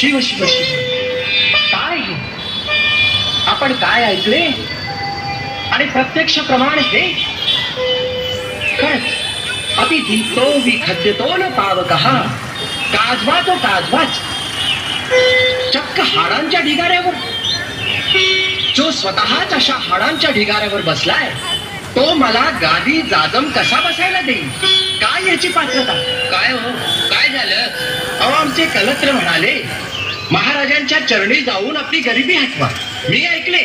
शिव शिव शिव. काय हे? आपण काय ऐकले आणि प्रत्यक्ष प्रमाण हे खरंच अति दीप्तो विखद्यतो न पावकः. काजवा तो काजवाच चक्क हाडांच्या ढिगाऱ्यावर. जो स्वतःच अशा हाडांच्या ढिगाऱ्यावर बसलाय तो मला गादी जाजम कसा बसायला देईल? काय याची पात्रता? काय हो, काय झालं? अहो, आमचे कलत्र म्हणाले महाराजांच्या चरणी जाऊन आपली गरिबी हटवा. मी ऐकले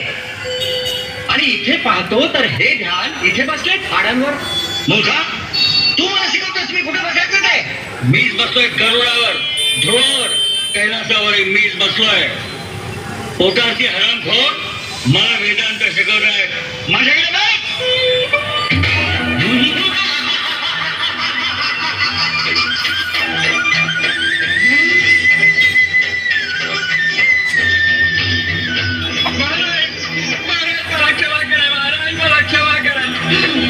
आणि इथे पाहतो तर हे ध्यान इथे बसले हाडांवर. मोठा तू मला शिकवतोस मी कुठे बसायचं नाही. मीच बसलोय गरुडावर, ध्रुवावर, कैलासावर मीच बसलोय. पोटाची हरणखोर मला वेदांत शिकवताय. माझ्याकडे बघ.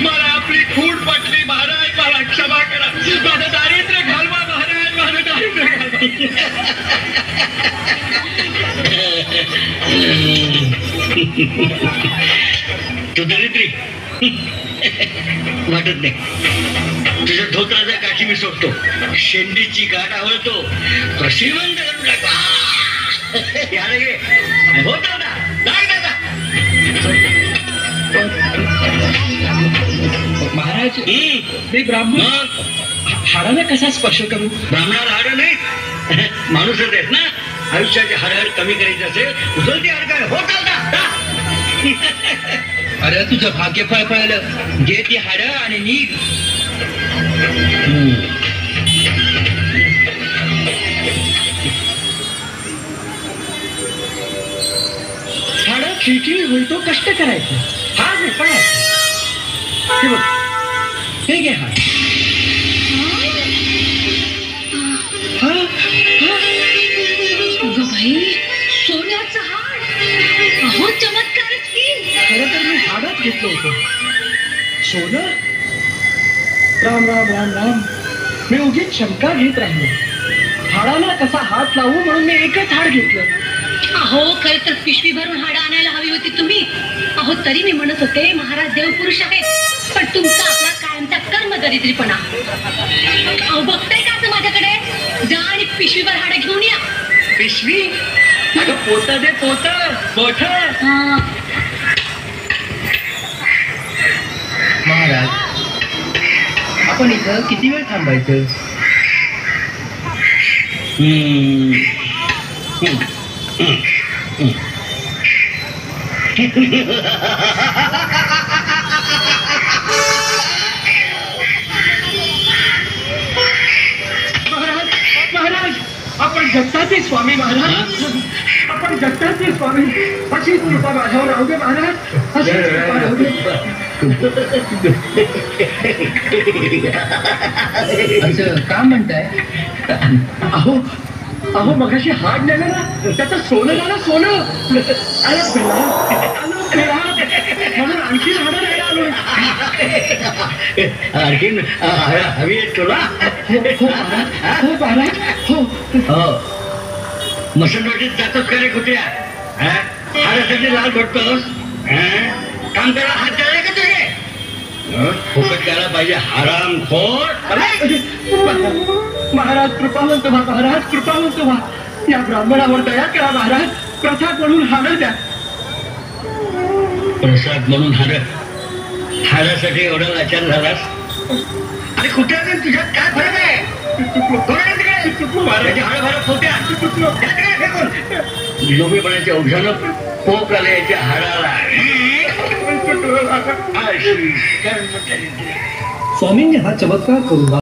मला आपली खूण पटली महाराज. मला क्षमा करा. माझं दारिद्र्य घालवा महाराज. माझं दारिद्र्य घालवा. तू दरिद्री वाटत नाही. तुझ्या धोत्राच्या काठी मी सोडतो. शेंडीची गाठ आवडतो. तो श्रीमंत करून टाका. होत महाराज मी ब्राह्मण हाडाला कसा स्पर्श करू? ब्राह्मणाला हाड नाही माणूसच आहेत ना. आयुष्याचे हाड कमी करायचे असेल उचलती हाड होत. अरे तुझं भाग्य फळफळलं. घे ती हाड आणि निघ. हाड खिळखिळी होईल तो कष्ट करायचं. हा विफळायचा. हे बघ, हे घे हाड. सोन्याचं हाड. अहो चमत्कारच की. खरं तर मी हाडच घेतलं होतं. सोनं? राम राम राम राम. मी उगीच शंका घेत राहिलो. हाडाला कसा हात लावू म्हणून मी एकच हाड घेतलं. अहो खर तर पिशवी भरून हाडं आणायला हवी होती तुम्ही. अहो तरी मी म्हणत होते महाराज देवपुरुष आहेत पण तुमचा आपला कायमचा कर्म दरिद्रीपणा. अहो बघताय का असं माझ्याकडे? जा आणि पिशवीभर हाडं घेऊन या. पिशवी? अगं पोत दे. पोत मोठ. महाराज आपण इथं किती वेळ थांबायचं? महाराज महाराज आपण जगताचे स्वामी. महाराज आपण जगताचे स्वामी. अशीच कृपा माझ्यावर राहू दे महाराज. अशीच कृपा राहू दे. असं का म्हणताय? अहो अहो मगाशी हाड नेलं ना त्याचं सोनं झालं. सोनं म्हणून आणखी हाडं नाही आलो. आणखीन हवी आहे तुला? हो महाराज. हो मसनवाटीत जातोस का रे कुठे? हाडासाठी लाल भटतोस? काम करा हात द्यायला का तुझे? फुकट द्यायला पाहिजे हराम खोर. महाराज कृपावंत व्हा. महाराज कृपावंत व्हा. या ब्राह्मणावर दया करा महाराज. प्रसाद म्हणून हाडं द्या. प्रसाद म्हणून हाडासाठी एवढा लाचार झालास? अरे कुठे तुझ्यात काय फरक आहे? महाराज हाड भरत होत्या लोभीपणाच्या औषधानं पोक आले याच्या हाडाला. स्वामींनी हा चमत्कार करून